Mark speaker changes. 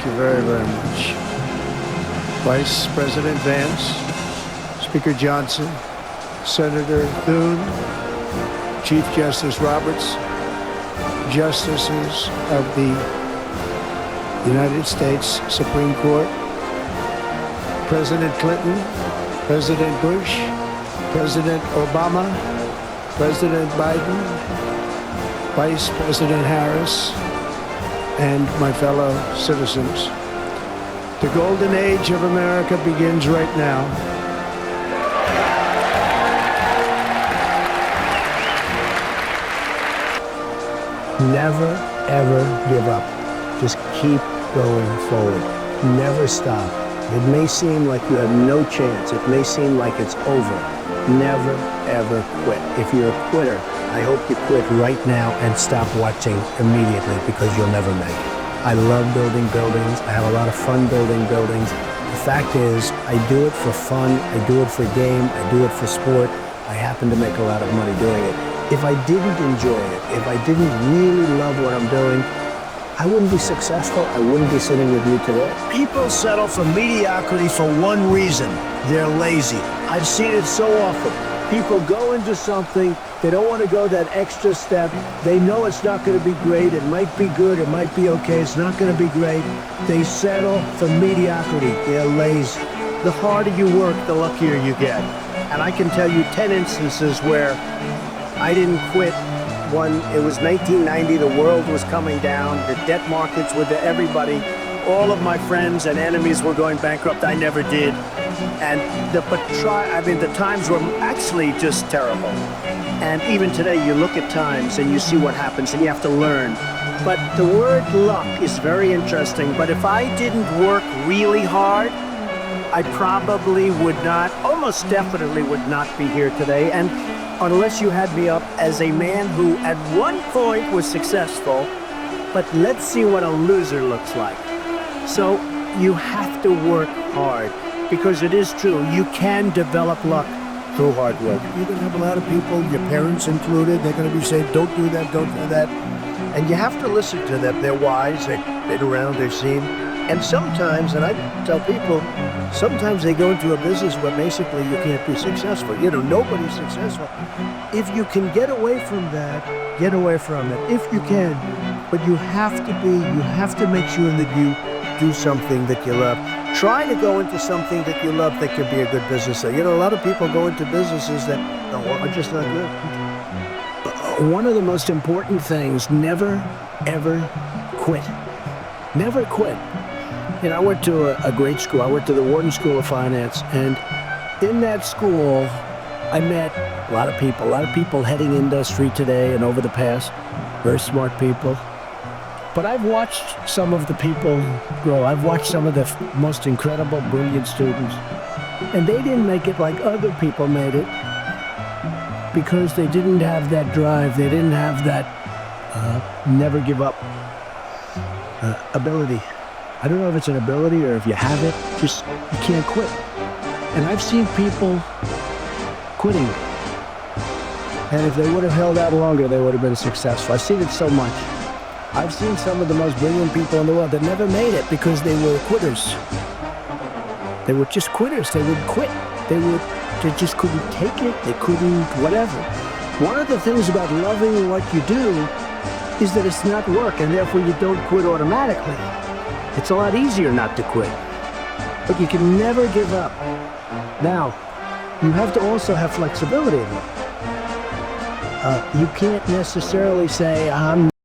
Speaker 1: Thank you very, very much. Vice President Vance, Speaker Johnson, Senator Thune, Chief Justice Roberts, Justices of the United States Supreme Court, President Clinton, President Bush, President Obama, President Biden, Vice President Harris, and my fellow citizens. The golden age of America begins right now. Never, ever give up. Just keep going forward. Never stop. It may seem like you have no chance. It may seem like it's over. Never, ever quit. If you're a quitter, I hope you quit right now and stop watching immediately, because you'll never make it. I love building buildings. I have a lot of fun building buildings. The fact is, I do it for fun. I do it for game. I do it for sport. I happen to make a lot of money doing it. If I didn't enjoy it, if I didn't really love what I'm doing, I wouldn't be successful. I wouldn't be sitting with you today. People settle for mediocrity for one reason. They're lazy. I've seen it so often. People go into something, they don't want to go that extra step. They know it's not going to be great. It might be good. It might be okay. It's not going to be great. They settle for mediocrity. They're lazy. The harder you work, the luckier you get. And I can tell you 10 instances where I didn't quit. One, it was 1990, the world was coming down, the debt markets were there, everybody, all of my friends and enemies were going bankrupt. I never did. And the times were actually just terrible. And even today, you look at times and you see what happens and you have to learn. But the word luck is very interesting. But if I didn't work really hard, I probably would not, almost definitely would not be here today. And unless you had me up as a man who at one point was successful, but let's see what a loser looks like. So you have to work hard, because it is true, you can develop luck through hard work.
Speaker 2: You're going to have a lot of people, your parents included, they're going to be saying, don't do that, don't do that. And you have to listen to them. They're wise, they've been around, they've seen. And sometimes, and I tell people, sometimes they go into a business where basically you can't be successful. You know, nobody's successful. If you can get away from that, get away from it, if you can. But you have to make sure that you do something that you love. Try to go into something that you love that could be a good business. You know, a lot of people go into businesses that are just not good.
Speaker 1: One of the most important things, never, ever quit. Never quit. You know, I went to a great school. I went to the Wharton School of Finance, and in that school, I met a lot of people heading industry today and over the past, very smart people. But I've watched some of the people grow. I've watched some of the most incredible, brilliant students, and they didn't make it like other people made it because they didn't have that drive. They didn't have that never give up ability. I don't know if it's an ability or if you have it, just you can't quit. And I've seen people quitting. And if they would have held out longer, they would have been successful. I've seen it so much. I've seen some of the most brilliant people in the world that never made it because they were quitters. They were just quitters. They would quit. They just couldn't take it. They couldn't whatever. One of the things about loving what you do is that it's not work, and therefore you don't quit automatically. It's a lot easier not to quit, but you can never give up. Now, you have to also have flexibility in it. You can't necessarily say, I'm